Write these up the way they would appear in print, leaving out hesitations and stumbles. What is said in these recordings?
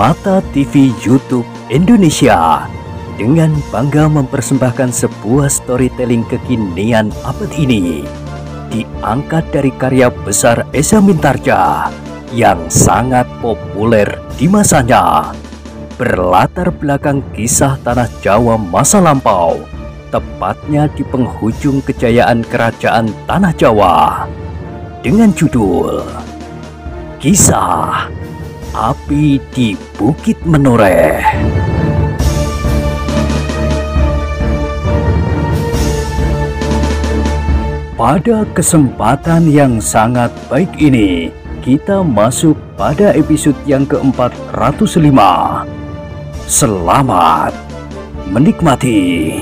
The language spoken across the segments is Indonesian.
Mata TV YouTube Indonesia dengan bangga mempersembahkan sebuah storytelling kekinian abad ini, diangkat dari karya besar Esa Mintarja yang sangat populer di masanya, berlatar belakang kisah tanah Jawa masa lampau, tepatnya di penghujung kejayaan kerajaan tanah Jawa, dengan judul Kisah Api di Bukit Menoreh. Pada kesempatan yang sangat baik ini, kita masuk pada episode yang ke-405. Selamat menikmati.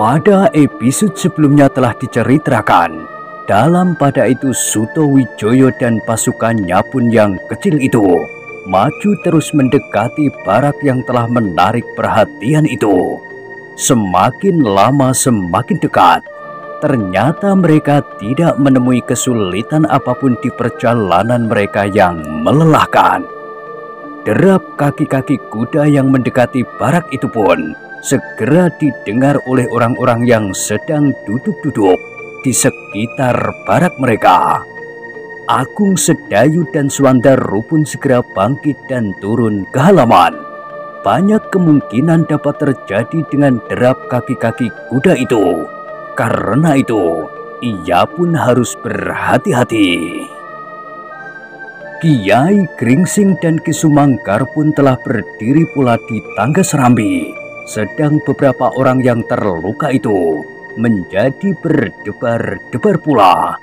Pada episode sebelumnya telah diceritakan, pada itu Suto Wijoyo dan pasukannya pun yang kecil itu maju terus mendekati barak yang telah menarik perhatian itu. Semakin lama semakin dekat. Ternyata mereka tidak menemui kesulitan apapun di perjalanan mereka yang melelahkan. Derap kaki-kaki kuda yang mendekati barak itu pun segera didengar oleh orang-orang yang sedang duduk-duduk di sekitar barak mereka. Agung Sedayu dan Swandaru pun segera bangkit dan turun ke halaman. Banyak kemungkinan dapat terjadi dengan derap kaki-kaki kuda itu. Karena itu, ia pun harus berhati-hati. Kiai Gringsing dan Ki Sumangkar pun telah berdiri pula di tangga serambi. Sedang beberapa orang yang terluka itu menjadi berdebar-debar pula.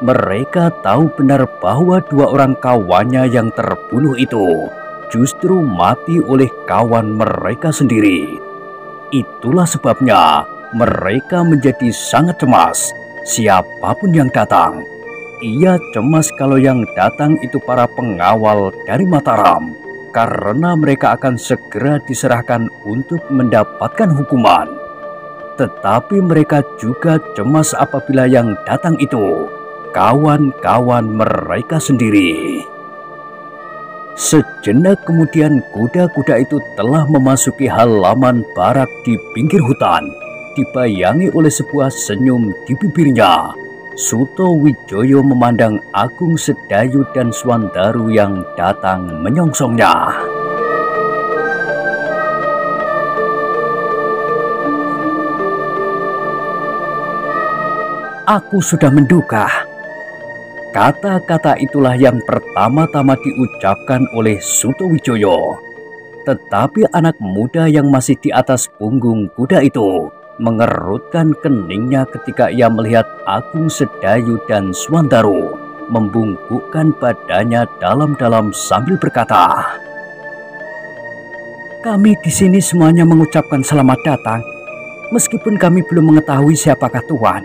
Mereka tahu benar bahwa dua orang kawannya yang terbunuh itu justru mati oleh kawan mereka sendiri. Itulah sebabnya mereka menjadi sangat cemas. Siapapun yang datang, ia cemas kalau yang datang itu para pengawal dari Mataram, karena mereka akan segera diserahkan untuk mendapatkan hukuman. Tetapi mereka juga cemas apabila yang datang itu kawan-kawan mereka sendiri. Sejenak kemudian kuda-kuda itu telah memasuki halaman barak di pinggir hutan, dibayangi oleh sebuah senyum di bibirnya. Suto Wijoyo memandang Agung Sedayu dan Swandaru yang datang menyongsongnya. Aku sudah menduga. Kata-kata itulah yang pertama-tama diucapkan oleh Suto Wijoyo. Tetapi anak muda yang masih di atas punggung kuda itu mengerutkan keningnya ketika ia melihat Agung Sedayu dan Swandaru membungkukkan badannya dalam-dalam sambil berkata, "Kami di sini semuanya mengucapkan selamat datang. Meskipun kami belum mengetahui siapakah Tuan,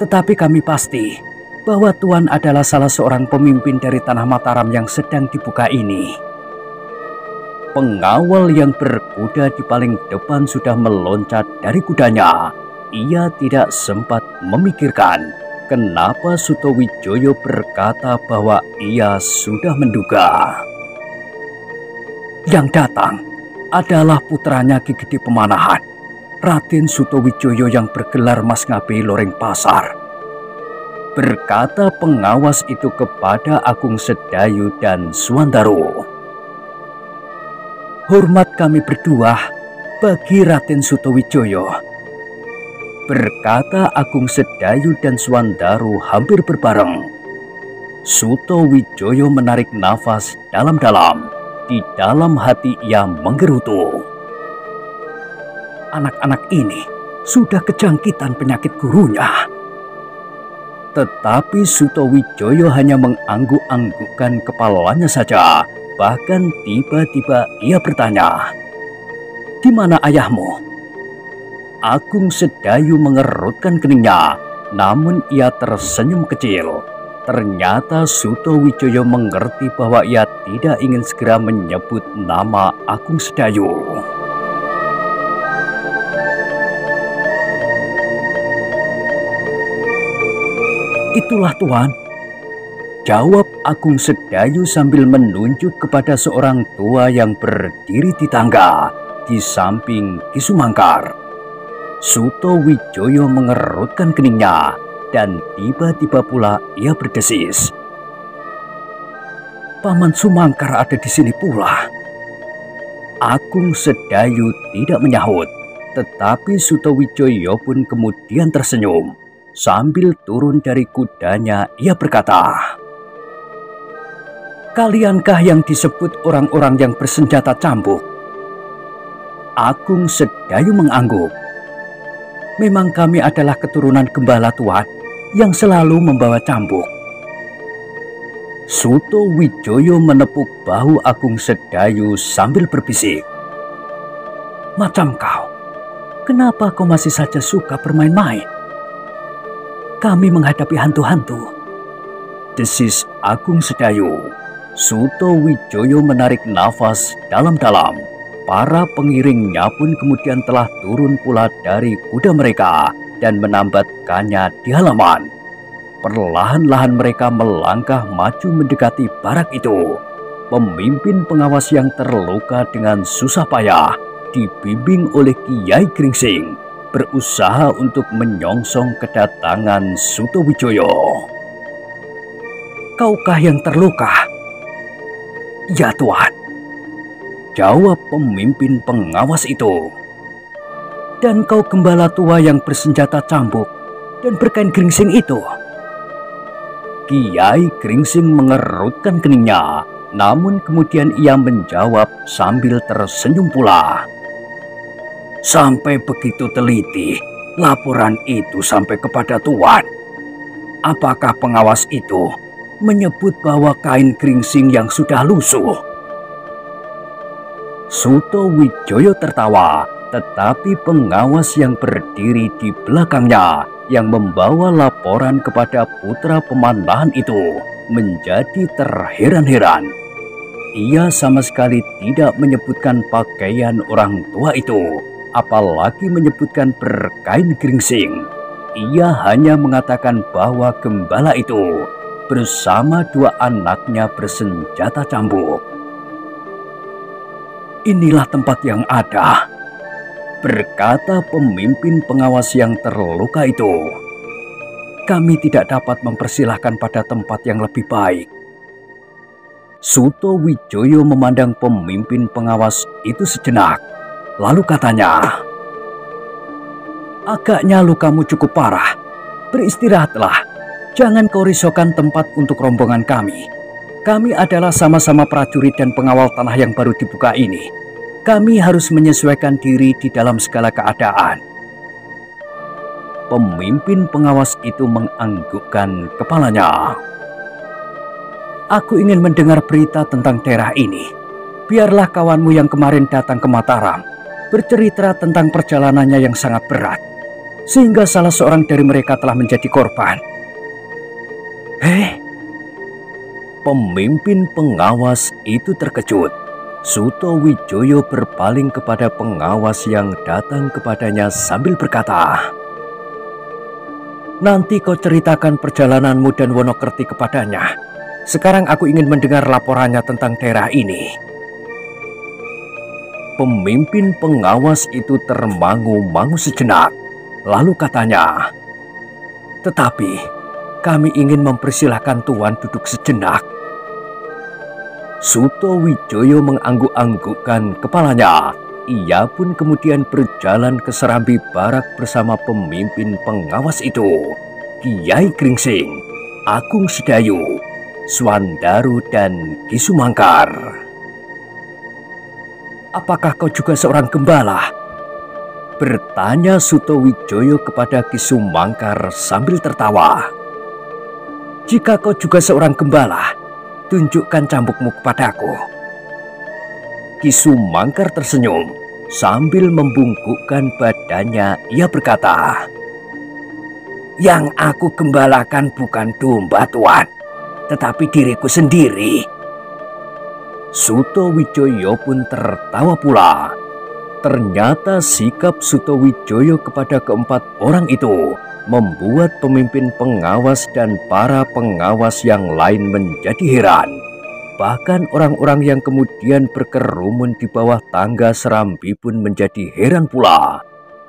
tetapi kami pasti bahwa Tuan adalah salah seorang pemimpin dari tanah Mataram yang sedang dibuka ini." Pengawal yang berkuda di paling depan sudah meloncat dari kudanya. Ia tidak sempat memikirkan kenapa Suto Wijoyo berkata bahwa ia sudah menduga. Yang datang adalah putranya Ki Gede Pemanahan, Raden Suto Wijoyo yang bergelar Mas Ngabe Loreng Pasar. Berkata pengawas itu kepada Agung Sedayu dan Swandaru. Hormat kami berdua bagi Raden Suto Wijoyo. Berkata Agung Sedayu dan Swandaru hampir berbareng. Suto Wijoyo menarik nafas dalam-dalam. Di dalam hati ia menggerutu. Anak-anak ini sudah kejangkitan penyakit gurunya. Tetapi Suto Wijoyo hanya mengangguk-anggukkan kepalanya saja. Bahkan tiba-tiba ia bertanya, "Di mana ayahmu?" Agung Sedayu mengerutkan keningnya, namun ia tersenyum kecil. Ternyata Suto Wijoyo mengerti bahwa ia tidak ingin segera menyebut nama Agung Sedayu. Itulah Tuan, jawab Agung Sedayu sambil menunjuk kepada seorang tua yang berdiri di tangga di samping Ki Sumangkar. Suto Wijoyo mengerutkan keningnya dan tiba-tiba pula ia berdesis. Paman Sumangkar ada di sini pula. Agung Sedayu tidak menyahut, tetapi Suto Wijoyo pun kemudian tersenyum. Sambil turun dari kudanya, ia berkata, "Kaliankah yang disebut orang-orang yang bersenjata cambuk?" Agung Sedayu mengangguk. "Memang kami adalah keturunan gembala Tuan yang selalu membawa cambuk." Suto Wijoyo menepuk bahu Agung Sedayu sambil berbisik, "Macam kau, kenapa kau masih saja suka bermain-main? Kami menghadapi hantu-hantu," desis Agung Sedayu. Suto Wijoyo menarik nafas dalam-dalam. Para pengiringnya pun kemudian telah turun pula dari kuda mereka dan menambatkannya di halaman. Perlahan-lahan mereka melangkah maju mendekati barak itu. Pemimpin pengawas yang terluka dengan susah payah dibimbing oleh Kiai Gringsing berusaha untuk menyongsong kedatangan Suto Wijoyo. "Kaukah yang terluka?" "Ya Tuan," jawab pemimpin pengawas itu. "Dan kau gembala tua yang bersenjata cambuk dan berkain geringsing itu?" Kiai Gringsing mengerutkan keningnya, namun kemudian ia menjawab sambil tersenyum pula. "Sampai begitu teliti laporan itu sampai kepada Tuan. Apakah pengawas itu menyebut bahwa kain geringsing yang sudah lusuh?" Suto Wijoyo tertawa, tetapi pengawas yang berdiri di belakangnya yang membawa laporan kepada putra pemanahan itu menjadi terheran-heran. Ia sama sekali tidak menyebutkan pakaian orang tua itu, apalagi menyebutkan berkain geringsing. Ia hanya mengatakan bahwa gembala itu bersama dua anaknya bersenjata cambuk. "Inilah tempat yang ada," berkata pemimpin pengawas yang terluka itu. "Kami tidak dapat mempersilahkan pada tempat yang lebih baik." Suto Wijoyo memandang pemimpin pengawas itu sejenak. Lalu katanya, "Agaknya lukamu cukup parah. Beristirahatlah. Jangan kau risaukan tempat untuk rombongan kami. Kami adalah sama-sama prajurit dan pengawal tanah yang baru dibuka ini. Kami harus menyesuaikan diri di dalam segala keadaan." Pemimpin pengawas itu menganggukkan kepalanya. "Aku ingin mendengar berita tentang daerah ini. Biarlah kawanmu yang kemarin datang ke Mataram bercerita tentang perjalanannya yang sangat berat, sehingga salah seorang dari mereka telah menjadi korban." Pemimpin pengawas itu terkejut. Suto Wijoyo berpaling kepada pengawas yang datang kepadanya sambil berkata, "Nanti kau ceritakan perjalananmu dan Wonokerti kepadanya. Sekarang aku ingin mendengar laporannya tentang daerah ini." Pemimpin pengawas itu termangu-mangu sejenak. Lalu katanya, "Tetapi kami ingin mempersilahkan Tuan duduk sejenak." Suto Wijoyo mengangguk-anggukkan kepalanya. Ia pun kemudian berjalan ke serambi barak bersama pemimpin pengawas itu, Kiai Gringsing, Agung Sedayu, Swandaru, dan Ki Sumangkar. "Apakah kau juga seorang gembala?" bertanya Suto Wijoyo kepada Ki Sumangkar sambil tertawa. "Jika kau juga seorang gembala, tunjukkan cambukmu kepadaku." Ki Sumangkar tersenyum sambil membungkukkan badannya. Ia berkata, "Yang aku gembalakan bukan domba Tuan, tetapi diriku sendiri." Suto Wijoyo pun tertawa pula. Ternyata sikap Suto Wijoyo kepada keempat orang itu membuat pemimpin pengawas dan para pengawas yang lain menjadi heran. Bahkan orang-orang yang kemudian berkerumun di bawah tangga Serambi pun menjadi heran pula.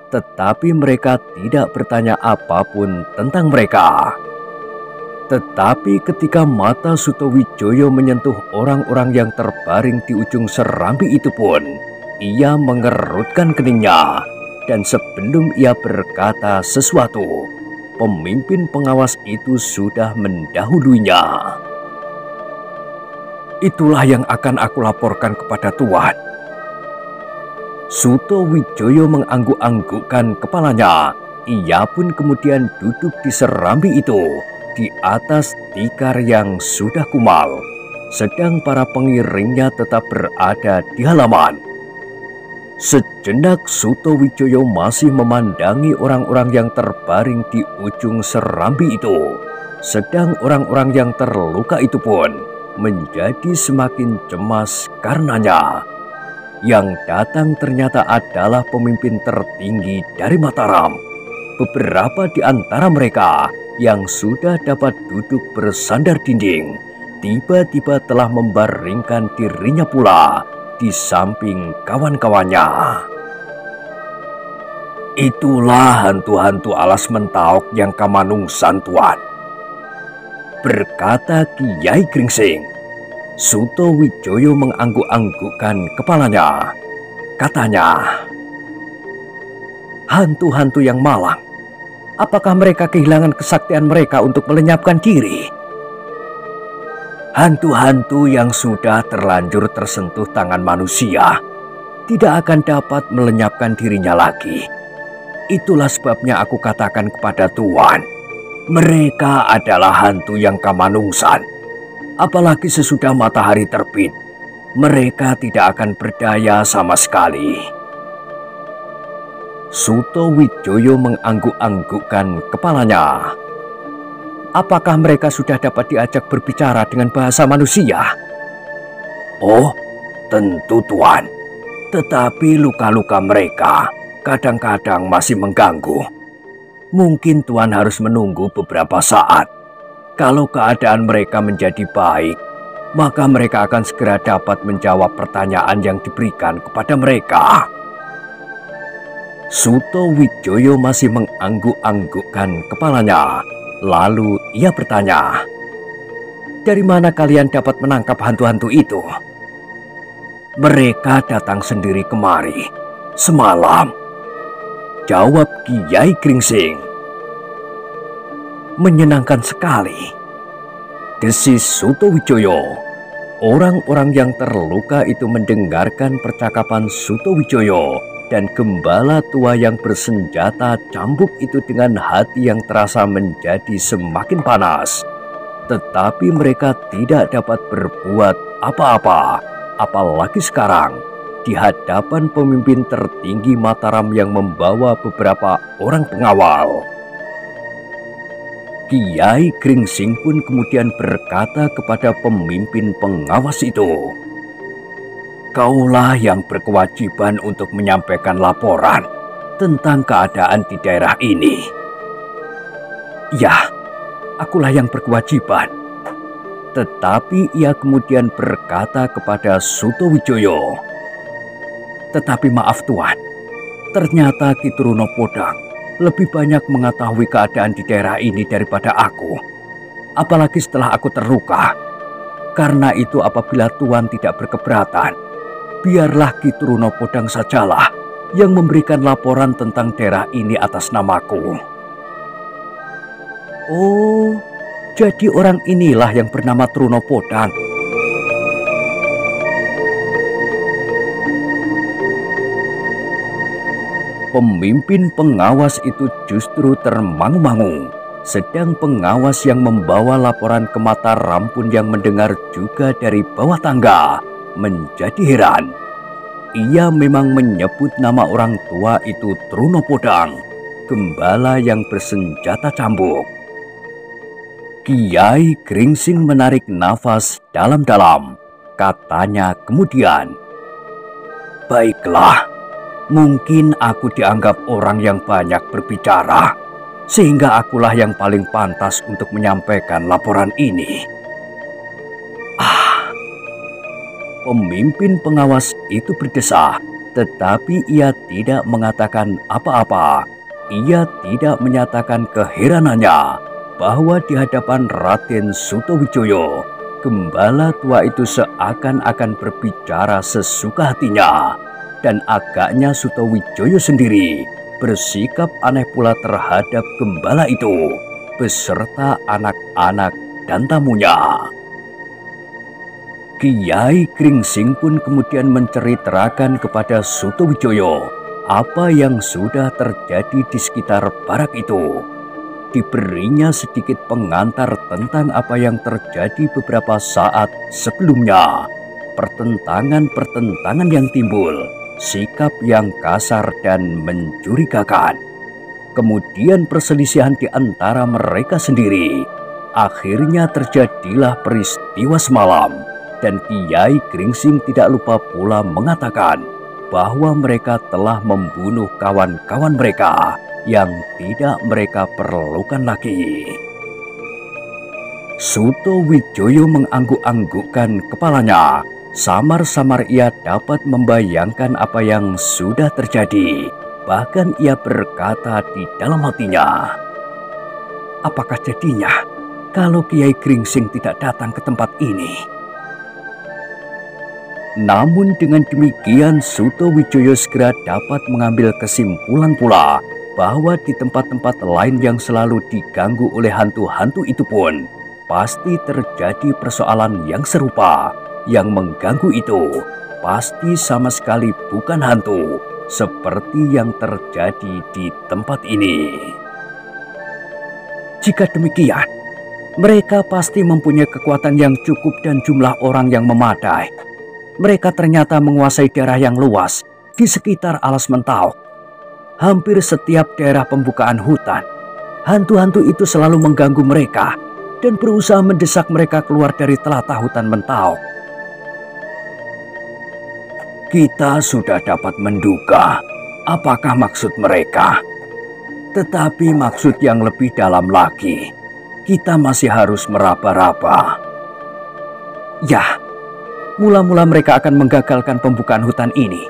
Tetapi mereka tidak bertanya apapun tentang mereka. Tetapi ketika mata Sutowijoyo menyentuh orang-orang yang terbaring di ujung Serambi itu pun, ia mengerutkan keningnya. Dan sebelum ia berkata sesuatu, pemimpin pengawas itu sudah mendahulunya. Itulah yang akan aku laporkan kepada Tuan. Sutowijoyo mengangguk-anggukkan kepalanya. Ia pun kemudian duduk di Serambi itu, di atas tikar yang sudah kumal, sedang para pengiringnya tetap berada di halaman. Sejenak Sutowijoyo masih memandangi orang-orang yang terbaring di ujung Serambi itu, sedang orang-orang yang terluka itu pun menjadi semakin cemas karenanya. Yang datang ternyata adalah pemimpin tertinggi dari Mataram. Beberapa di antara mereka yang sudah dapat duduk bersandar dinding, tiba-tiba telah membaringkan dirinya pula di samping kawan-kawannya. Itulah hantu-hantu alas Mentaok yang kamanungsan, Tuan, berkata Kiai Gringsing. Sutowijoyo mengangguk-anggukkan kepalanya. Katanya, hantu-hantu yang malang, apakah mereka kehilangan kesaktian mereka untuk melenyapkan diri? Hantu-hantu yang sudah terlanjur tersentuh tangan manusia tidak akan dapat melenyapkan dirinya lagi. Itulah sebabnya aku katakan kepada Tuan, mereka adalah hantu yang kamanungsan. Apalagi sesudah matahari terbit, mereka tidak akan berdaya sama sekali. Sutowijoyo mengangguk-anggukkan kepalanya. Apakah mereka sudah dapat diajak berbicara dengan bahasa manusia? Oh, tentu Tuan. Tetapi luka-luka mereka kadang-kadang masih mengganggu. Mungkin Tuan harus menunggu beberapa saat. Kalau keadaan mereka menjadi baik, maka mereka akan segera dapat menjawab pertanyaan yang diberikan kepada mereka. Sutowijoyo masih mengangguk-anggukkan kepalanya. Lalu ia bertanya, dari mana kalian dapat menangkap hantu-hantu itu? Mereka datang sendiri kemari semalam, jawab Kiai Gringsing. Menyenangkan sekali, desis Sutowijoyo. Orang-orang yang terluka itu mendengarkan percakapan Sutowijoyo dan gembala tua yang bersenjata cambuk itu dengan hati yang terasa menjadi semakin panas. Tetapi mereka tidak dapat berbuat apa-apa, apalagi sekarang di hadapan pemimpin tertinggi Mataram yang membawa beberapa orang pengawal. Kiai Gringsing pun kemudian berkata kepada pemimpin pengawas itu, kaulah yang berkewajiban untuk menyampaikan laporan tentang keadaan di daerah ini. Ya, akulah yang berkewajiban. Tetapi ia kemudian berkata kepada Sutowijoyo, tetapi maaf Tuan, ternyata Ki Trunopodang lebih banyak mengetahui keadaan di daerah ini daripada aku. Apalagi setelah aku terluka. Karena itu apabila Tuan tidak berkeberatan, biarlah Ki Trunopodang sajalah yang memberikan laporan tentang daerah ini atas namaku. Oh, jadi orang inilah yang bernama Trunopodang. Pemimpin pengawas itu justru termangu-mangu. Sedang pengawas yang membawa laporan ke Mataram pun yang mendengar juga dari bawah tangga menjadi heran. Ia memang menyebut nama orang tua itu Trunopodang, gembala yang bersenjata cambuk. Kiai Gringsing menarik nafas dalam-dalam. Katanya kemudian, baiklah. Mungkin aku dianggap orang yang banyak berbicara, sehingga akulah yang paling pantas untuk menyampaikan laporan ini. Pemimpin pengawas itu berdesah, tetapi ia tidak mengatakan apa-apa. Ia tidak menyatakan keheranannya bahwa di hadapan Raden Sutawijaya, gembala tua itu seakan-akan berbicara sesuka hatinya, dan agaknya Sutawijaya sendiri bersikap aneh pula terhadap gembala itu, beserta anak-anak dan tamunya. Kiai Gringsing pun kemudian menceritakan kepada Sutawijaya apa yang sudah terjadi di sekitar barak itu. Diberinya sedikit pengantar tentang apa yang terjadi beberapa saat sebelumnya, pertentangan-pertentangan yang timbul, sikap yang kasar dan mencurigakan. Kemudian perselisihan di antara mereka sendiri. Akhirnya terjadilah peristiwa semalam. Dan Kiai Gringsing tidak lupa pula mengatakan bahwa mereka telah membunuh kawan-kawan mereka yang tidak mereka perlukan lagi. Sutawijaya mengangguk-anggukkan kepalanya. Samar-samar ia dapat membayangkan apa yang sudah terjadi. Bahkan ia berkata di dalam hatinya, apakah jadinya kalau Kiai Gringsing tidak datang ke tempat ini? Namun dengan demikian Sutawijaya segera dapat mengambil kesimpulan pula bahwa di tempat-tempat lain yang selalu diganggu oleh hantu-hantu itu pun pasti terjadi persoalan yang serupa. Yang mengganggu itu pasti sama sekali bukan hantu seperti yang terjadi di tempat ini. Jika demikian, mereka pasti mempunyai kekuatan yang cukup dan jumlah orang yang memadai. Mereka ternyata menguasai daerah yang luas di sekitar Alas Mentawai. Hampir setiap daerah pembukaan hutan, hantu-hantu itu selalu mengganggu mereka dan berusaha mendesak mereka keluar dari telatah hutan Mentawai. Kita sudah dapat menduga apakah maksud mereka. Tetapi maksud yang lebih dalam lagi, kita masih harus meraba-raba. Ya, mula-mula mereka akan menggagalkan pembukaan hutan ini.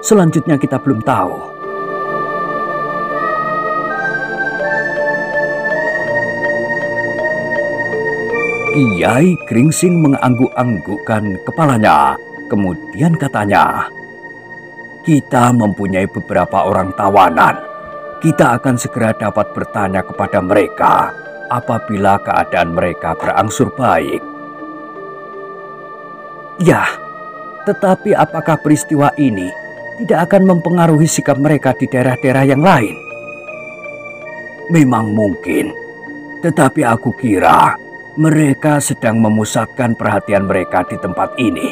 Selanjutnya kita belum tahu. Kiai Gringsing mengangguk-anggukkan kepalanya. Kemudian katanya, kita mempunyai beberapa orang tawanan. Kita akan segera dapat bertanya kepada mereka apabila keadaan mereka berangsur baik. Ya, tetapi apakah peristiwa ini tidak akan mempengaruhi sikap mereka di daerah-daerah yang lain? Memang mungkin, tetapi aku kira mereka sedang memusatkan perhatian mereka di tempat ini,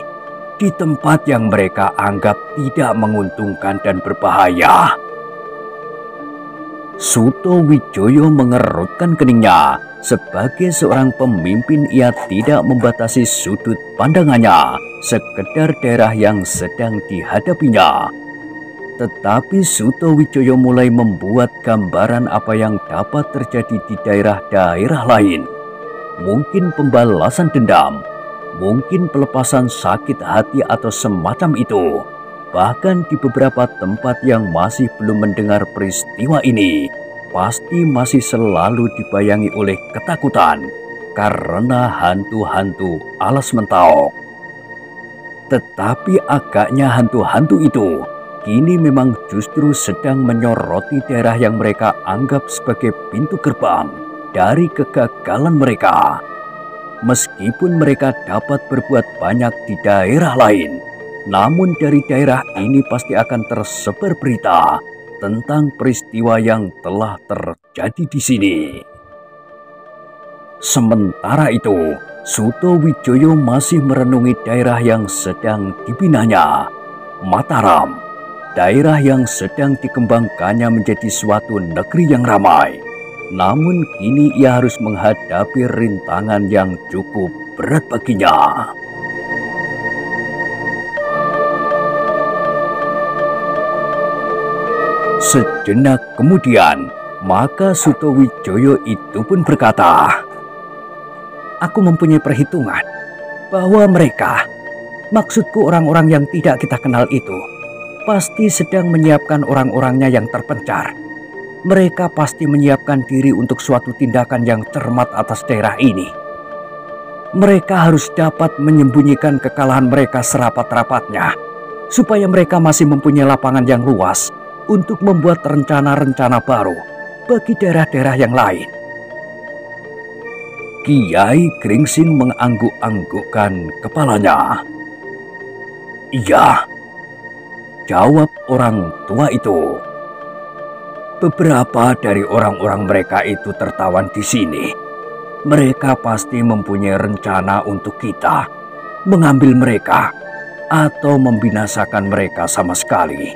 di tempat yang mereka anggap tidak menguntungkan dan berbahaya. Sutawijaya mengerutkan keningnya. Sebagai seorang pemimpin, ia tidak membatasi sudut pandangannya sekedar daerah yang sedang dihadapinya. Tetapi Sutawijaya mulai membuat gambaran apa yang dapat terjadi di daerah-daerah lain. Mungkin pembalasan dendam, mungkin pelepasan sakit hati atau semacam itu. Bahkan di beberapa tempat yang masih belum mendengar peristiwa ini, pasti masih selalu dibayangi oleh ketakutan karena hantu-hantu Alas Mentawai. Tetapi agaknya hantu-hantu itu kini memang justru sedang menyoroti daerah yang mereka anggap sebagai pintu gerbang dari kegagalan mereka. Meskipun mereka dapat berbuat banyak di daerah lain, namun dari daerah ini pasti akan tersebar berita tentang peristiwa yang telah terjadi di sini. Sementara itu, Sutawijaya masih merenungi daerah yang sedang dibinanya, Mataram, daerah yang sedang dikembangkannya menjadi suatu negeri yang ramai. Namun kini ia harus menghadapi rintangan yang cukup berat baginya. Sejenak kemudian, Maka Suto Wijoyo itu pun berkata, "Aku mempunyai perhitungan bahwa mereka, maksudku orang-orang yang tidak kita kenal itu, pasti sedang menyiapkan orang-orangnya yang terpencar. Mereka pasti menyiapkan diri untuk suatu tindakan yang cermat atas daerah ini. Mereka harus dapat menyembunyikan kekalahan mereka serapat-rapatnya, supaya mereka masih mempunyai lapangan yang luas untuk membuat rencana-rencana baru bagi daerah-daerah yang lain." Kiai Gringsing mengangguk-anggukkan kepalanya. "Iya," jawab orang tua itu. "Beberapa dari orang-orang mereka itu tertawan di sini. Mereka pasti mempunyai rencana untuk kita, mengambil mereka, atau membinasakan mereka sama sekali."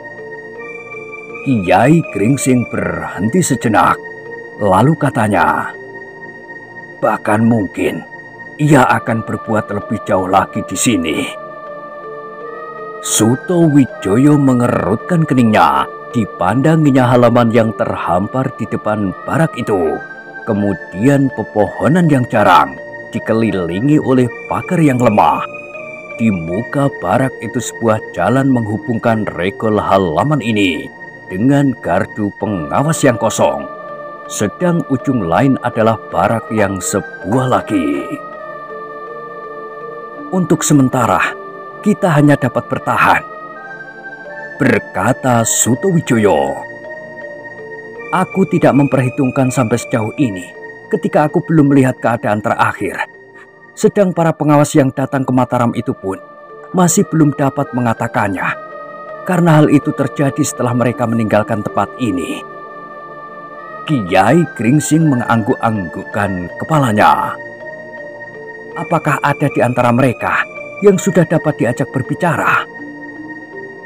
Kiai Gringsing berhenti sejenak, lalu katanya, "Bahkan mungkin ia akan berbuat lebih jauh lagi di sini." Suto Wijoyo mengerutkan keningnya. Dipandanginya halaman yang terhampar di depan barak itu, kemudian pepohonan yang jarang, dikelilingi oleh pagar yang lemah. Di muka barak itu sebuah jalan menghubungkan regol halaman ini dengan gardu pengawas yang kosong. Sedang ujung lain adalah barak yang sebuah lagi. "Untuk sementara, kita hanya dapat bertahan," berkata Suto Wijoyo. "Aku tidak memperhitungkan sampai sejauh ini ketika aku belum melihat keadaan terakhir. Sedang para pengawas yang datang ke Mataram itu pun masih belum dapat mengatakannya, karena hal itu terjadi setelah mereka meninggalkan tempat ini." Kiai Gringsing mengangguk-anggukkan kepalanya. "Apakah ada di antara mereka yang sudah dapat diajak berbicara?"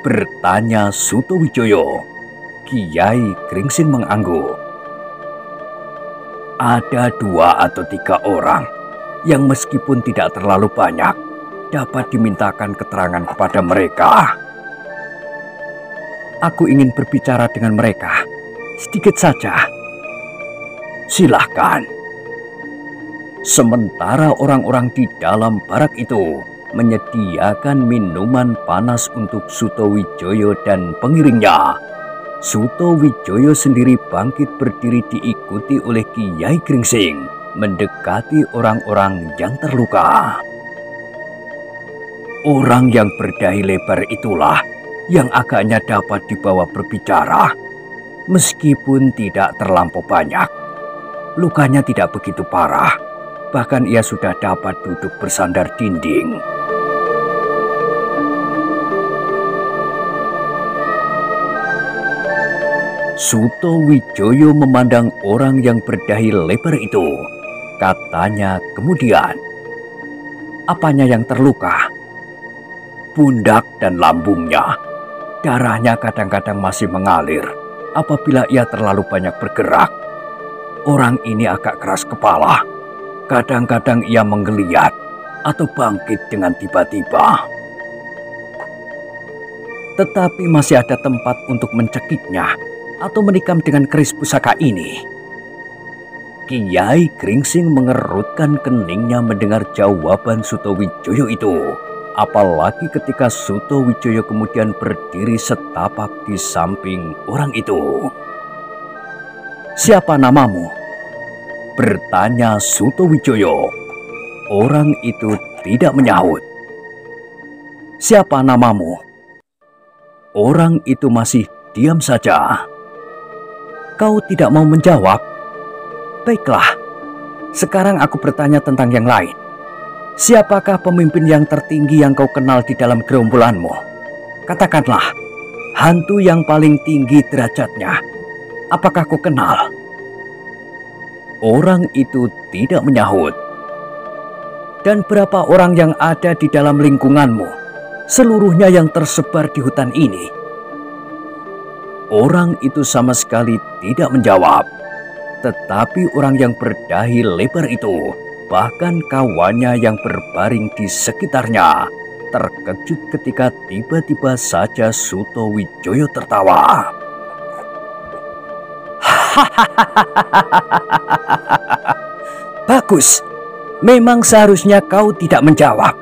bertanya Suto Wijoyo. Kiai Gringsing mengangguk. "Ada 2 atau 3 orang yang meskipun tidak terlalu banyak dapat dimintakan keterangan kepada mereka. Aku ingin berbicara dengan mereka sedikit saja." "Silahkan." Sementara orang-orang di dalam barak itu menyediakan minuman panas untuk Suto Wijoyo dan pengiringnya, Suto Wijoyo sendiri bangkit berdiri diikuti oleh Kiai Gringsing mendekati orang-orang yang terluka. Orang yang berdahi lebar itulah yang agaknya dapat dibawa berbicara. Meskipun tidak terlampau banyak, lukanya tidak begitu parah. Bahkan ia sudah dapat duduk bersandar dinding. Suto Wijoyo memandang orang yang berdahi lebar itu. Katanya kemudian, "Apanya yang terluka?" "Pundak dan lambungnya. Darahnya kadang-kadang masih mengalir apabila ia terlalu banyak bergerak. Orang ini agak keras kepala. Kadang-kadang ia menggeliat atau bangkit dengan tiba-tiba. Tetapi masih ada tempat untuk mencekiknya atau menikam dengan keris pusaka ini." Kiai Gringsing mengerutkan keningnya mendengar jawaban Suto Wijoyo itu. Apalagi ketika Suto Wijoyo kemudian berdiri setapak di samping orang itu. "Siapa namamu?" bertanya Suto Wijoyo. Orang itu tidak menyahut. "Siapa namamu?" Orang itu masih diam saja. "Kau tidak mau menjawab? Baiklah, sekarang aku bertanya tentang yang lain. Siapakah pemimpin yang tertinggi yang kau kenal di dalam gerombolanmu? Katakanlah, hantu yang paling tinggi derajatnya. Apakah kau kenal?" Orang itu tidak menyahut. "Dan berapa orang yang ada di dalam lingkunganmu, seluruhnya yang tersebar di hutan ini?" Orang itu sama sekali tidak menjawab. Tetapi orang yang berdahi lebar itu, bahkan kawannya yang berbaring di sekitarnya, terkejut ketika tiba-tiba saja Suto Wijoyo tertawa. Bagus, memang seharusnya kau tidak menjawab.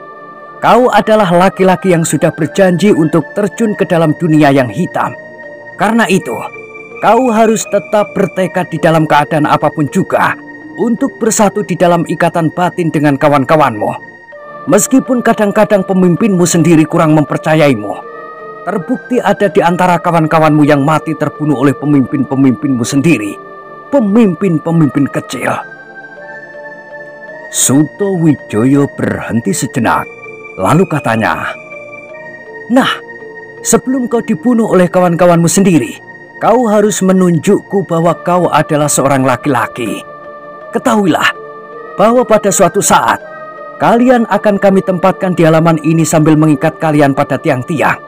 Kau adalah laki-laki yang sudah berjanji untuk terjun ke dalam dunia yang hitam. Karena itu, kau harus tetap bertekad di dalam keadaan apapun juga untuk bersatu di dalam ikatan batin dengan kawan-kawanmu. Meskipun kadang-kadang pemimpinmu sendiri kurang mempercayaimu, terbukti ada di antara kawan-kawanmu yang mati terbunuh oleh pemimpin-pemimpinmu sendiri, pemimpin-pemimpin kecil. Suto Wijoyo berhenti sejenak, lalu katanya, "Nah, sebelum kau dibunuh oleh kawan-kawanmu sendiri, kau harus menunjukku bahwa kau adalah seorang laki-laki. Ketahuilah bahwa pada suatu saat, kalian akan kami tempatkan di halaman ini sambil mengikat kalian pada tiang-tiang.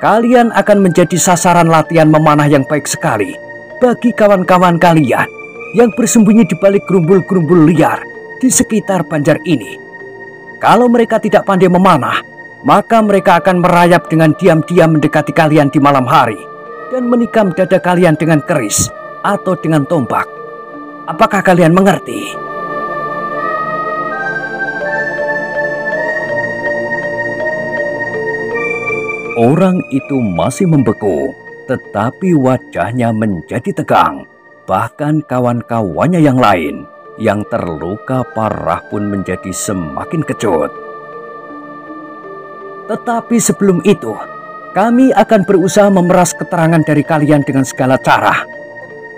Kalian akan menjadi sasaran latihan memanah yang baik sekali bagi kawan-kawan kalian yang bersembunyi di balik gerumbul-gerumbul liar di sekitar Banjar ini. Kalau mereka tidak pandai memanah, maka mereka akan merayap dengan diam-diam mendekati kalian di malam hari dan menikam dada kalian dengan keris atau dengan tombak. Apakah kalian mengerti?" Orang itu masih membeku, tetapi wajahnya menjadi tegang. Bahkan kawan-kawannya yang lain yang terluka parah pun menjadi semakin kecut. "Tetapi sebelum itu, kami akan berusaha memeras keterangan dari kalian dengan segala cara.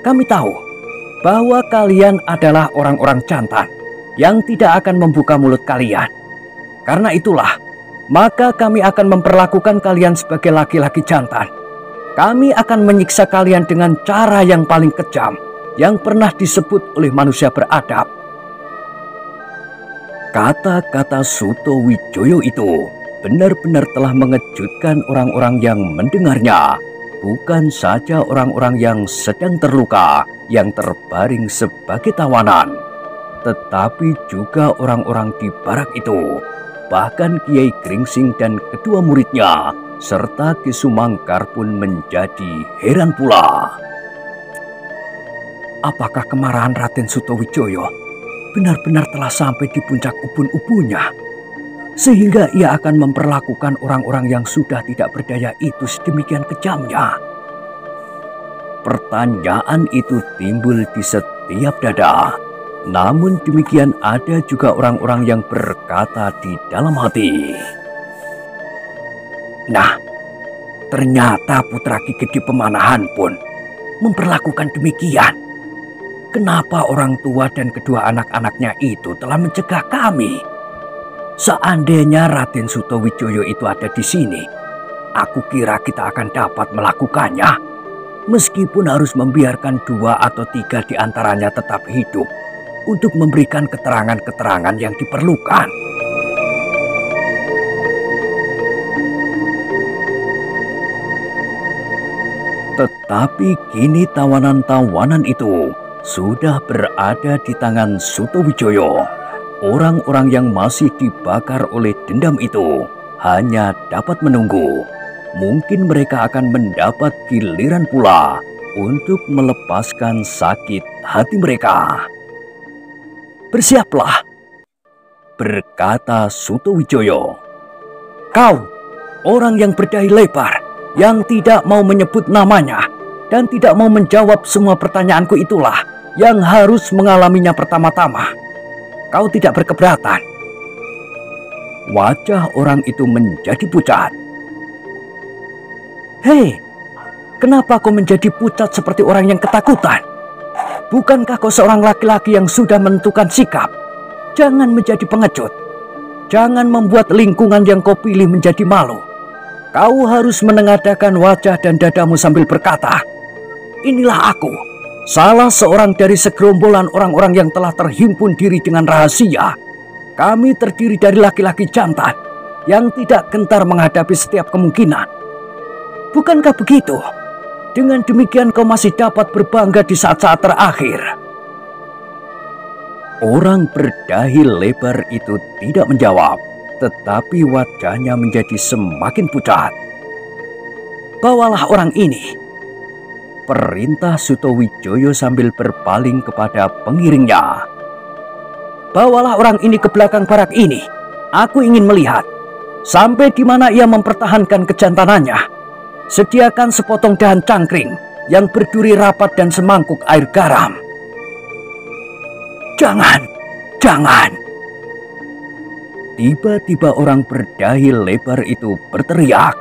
Kami tahu bahwa kalian adalah orang-orang jantan yang tidak akan membuka mulut kalian. Karena itulah, maka kami akan memperlakukan kalian sebagai laki-laki jantan. Kami akan menyiksa kalian dengan cara yang paling kejam yang pernah disebut oleh manusia beradab." Kata-kata Suto Wijoyo itu benar-benar telah mengejutkan orang-orang yang mendengarnya. Bukan saja orang-orang yang sedang terluka, yang terbaring sebagai tawanan, tetapi juga orang-orang di barak itu. Bahkan Kiai Gringsing dan kedua muridnya, serta Ki Sumangkar pun menjadi heran pula. Apakah kemarahan Raden Suto Wijoyo benar-benar telah sampai di puncak ubun-ubunnya, sehingga ia akan memperlakukan orang-orang yang sudah tidak berdaya itu sedemikian kejamnya? Pertanyaan itu timbul di setiap dada. Namun demikian ada juga orang-orang yang berkata di dalam hati, "Nah, ternyata putra Ki Gede Pemanahan pun memperlakukan demikian. Kenapa orang tua dan kedua anak-anaknya itu telah mencegah kami? Seandainya Raden Suto Wijoyo itu ada di sini, aku kira kita akan dapat melakukannya. Meskipun harus membiarkan 2 atau 3 di antaranya tetap hidup untuk memberikan keterangan-keterangan yang diperlukan." Tetapi kini tawanan-tawanan itu sudah berada di tangan Suto Wijoyo. Orang-orang yang masih dibakar oleh dendam itu hanya dapat menunggu. Mungkin mereka akan mendapat giliran pula untuk melepaskan sakit hati mereka. "Bersiaplah," berkata Suto Wijoyo. "Kau, orang yang berdahi lebar, yang tidak mau menyebut namanya dan tidak mau menjawab semua pertanyaanku itulah yang harus mengalaminya pertama-tama. Kau tidak berkeberatan?" Wajah orang itu menjadi pucat. "Hei, kenapa kau menjadi pucat seperti orang yang ketakutan? Bukankah kau seorang laki-laki yang sudah menentukan sikap? Jangan menjadi pengecut. Jangan membuat lingkungan yang kau pilih menjadi malu. Kau harus menengadahkan wajah dan dadamu sambil berkata, 'Inilah aku, salah seorang dari segerombolan orang-orang yang telah terhimpun diri dengan rahasia. Kami terdiri dari laki-laki jantan yang tidak gentar menghadapi setiap kemungkinan.' Bukankah begitu? Dengan demikian kau masih dapat berbangga di saat-saat terakhir." Orang berdahi lebar itu tidak menjawab, tetapi wajahnya menjadi semakin pucat. "Bawalah orang ini," perintah Sutowijoyo sambil berpaling kepada pengiringnya. "Bawalah orang ini ke belakang barak ini. Aku ingin melihat sampai di mana ia mempertahankan kejantanannya. Sediakan sepotong dahan cangkring yang berduri rapat dan semangkuk air garam." "Jangan, jangan!" Tiba-tiba orang berdahil lebar itu berteriak.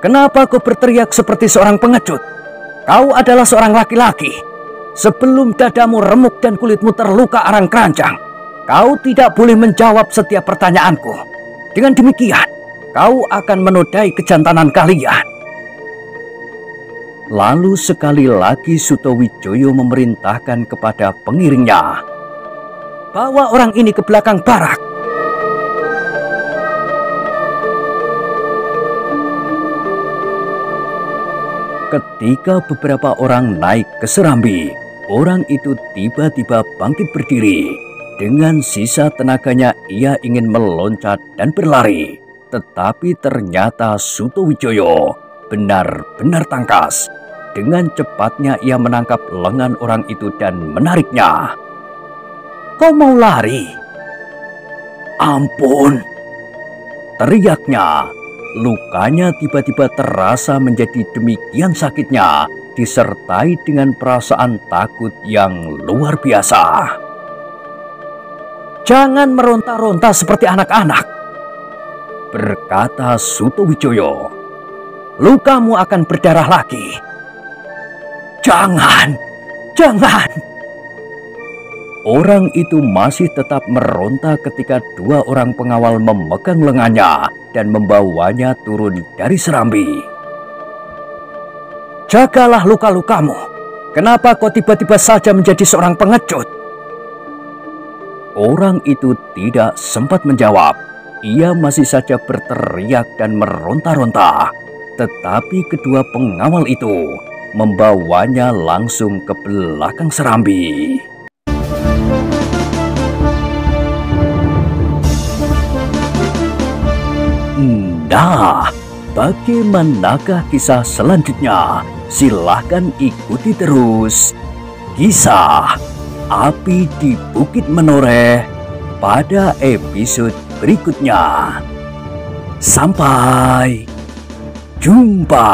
"Kenapa kau berteriak seperti seorang pengecut? Kau adalah seorang laki-laki. Sebelum dadamu remuk dan kulitmu terluka arang keranjang, kau tidak boleh menjawab setiap pertanyaanku. Dengan demikian, kau akan menodai kejantanan kalian." Lalu sekali lagi Sutowijoyo memerintahkan kepada pengiringnya, "Bawa orang ini ke belakang barak." Ketika beberapa orang naik ke serambi, orang itu tiba-tiba bangkit berdiri. Dengan sisa tenaganya ia ingin meloncat dan berlari. Tetapi ternyata Sutowijoyo benar-benar tangkas. Dengan cepatnya ia menangkap lengan orang itu dan menariknya. "Kau mau lari?" "Ampun!" teriaknya. Lukanya tiba-tiba terasa menjadi demikian sakitnya, disertai dengan perasaan takut yang luar biasa. "Jangan meronta-ronta seperti anak-anak," berkata Sutowijoyo. "Lukamu akan berdarah lagi." "Jangan, jangan!" Orang itu masih tetap meronta ketika dua orang pengawal memegang lengannya dan membawanya turun dari serambi. "Jagalah luka-lukamu. Kenapa kau tiba-tiba saja menjadi seorang pengecut?" Orang itu tidak sempat menjawab. Ia masih saja berteriak dan meronta-ronta. Tetapi kedua pengawal itu membawanya langsung ke belakang serambi. Nah, bagaimanakah kisah selanjutnya? Silahkan ikuti terus kisah Api di Bukit Menoreh pada episode berikutnya. Sampai jumpa.